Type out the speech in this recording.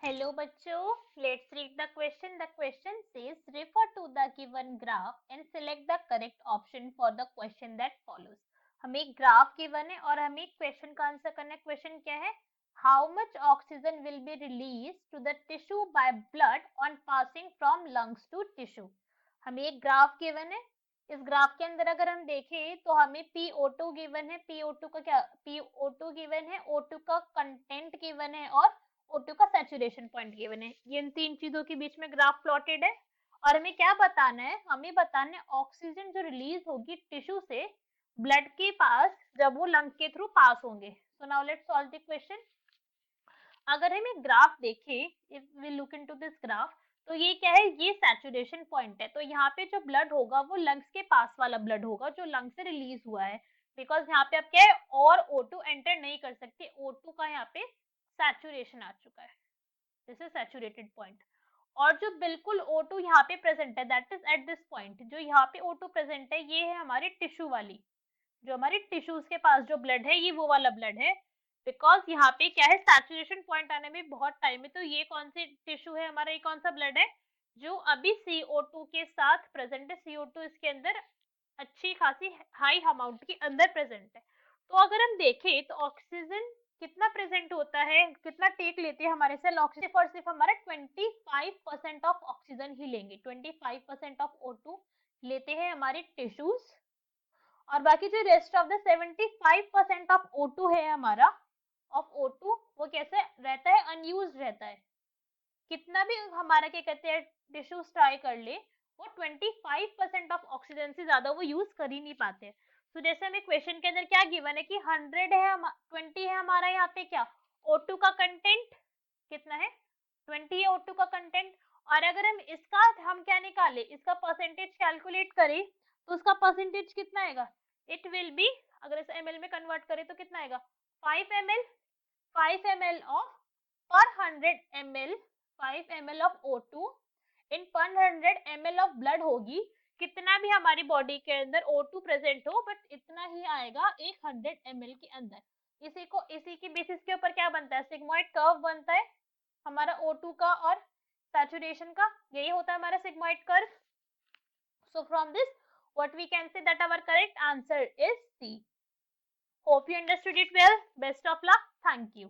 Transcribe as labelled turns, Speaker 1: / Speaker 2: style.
Speaker 1: Hello बच्चों, let's read the question. The question says refer to the given graph and select the correct option for the question that follows. हमें एक graph given है और हमें question का answer करना है. क्वेश्चन क्या है? How much oxygen will be released to the tissue by blood on passing from lungs to tissue? हमें एक ग्राफ गिवन है. इस ग्राफ के अंदर अगर हम देखें तो हमें PO2 गिवन है. PO2 का क्या? PO2 गिवन है, O2 का कंटेंट गिवन है और O2 का सैचुरेशन पॉइंट गिवन है. ये इन तीन चीजों के बीच में ग्राफ प्लॉटेड है और हमें क्या बताना है? हमें बताना है ऑक्सीजन जो रिलीज होगी टिश्यू से ब्लड के पास जब वो लंग के थ्रू पास होंगे. So now let's solve the question. अगर हम एक ग्राफ देखें, if we look into this graph, तो ये क्या है? ये सैचुरेशन पॉइंट है. तो यहाँ पे जो ब्लड होगा वो लंग्स के पास वाला ब्लड होगा जो लंग से रिलीज हुआ है, बिकॉज यहाँ पे अब क्या है, और O2 एंटर नहीं कर सकते. O2 का यहाँ पे सैचुरेशन आ चुका है. This is saturated point. और जो बिल्कुल O2 यहाँ पे प्रेजेंट है, that is at this point. जो यहाँ पे O2 प्रेजेंट है ये है हमारी टिश्यू वाली, जो हमारी टिश्यूज के पास जो ब्लड है ये वो वाला ब्लड है. बिकॉज यहाँ पे क्या है, सैचुरेशन पॉइंट आने में बहुत टाइम है. तो ये कौन सी टिश्यू है हमारा? ये कौन सा ब्लड है जो अभी CO2 के साथ प्रेजेंट है? CO2 इसके अंदर अच्छी खासी हाई अमाउंट के अंदर प्रेजेंट है. तो अगर हम देखें तो ऑक्सीजन कितना प्रेजेंट होता है, कितना टेक लेते हैं हमारे सेल? ऑक्सीजन और सिर्फ हमारा 25% ऑफ ऑक्सीजन ही लेंगे. 25% ऑफ O2 लेते हैं हमारे टिश्यूज और बाकी जो rest of the 75% of O2 है हमारा, ऑफ O2 वो कैसे रहता है? अनयूज्ड रहता है. कितना भी हमारा क्या कहते हैं टिश्यूज ट्राई कर ले, वो 25% ऑफ ऑक्सीजन से ज्यादा वो यूज कर ही नहीं पाते. तो जैसे हमें क्वेश्चन के अंदर क्या गिवन है कि 100 है, 20 है हमारा यहाँ पे क्या O2 का कंटेंट. कितना है? 20 है O2 का कंटेंट. और अगर हम इसका क्या निकाले, इसका परसेंटेज कैलकुलेट करें तो उसका परसेंटेज कितना आएगा? इट विल बी, अगर इसे ml में कन्वर्ट करें तो कितना आएगा? 5 ml. 5 ml of per 100 ml, 5 ml of O2 इन पर 100 ml ऑफ ब्लड होगी. कितना भी हमारी बॉडी के अंदर O2 प्रेजेंट हो, बट इतना ही आएगा एक 100 ml के अंदर. इसी की बेसिस के ऊपर क्या बनता है? सिग्मोइड कर्व बनता है हमारा O2 का और सैचुरेशन का. यही होता है हमारा sigmoid curve. So from this, what we can say that our correct answer is C. Hope you understood it well. Best of luck. Thank you.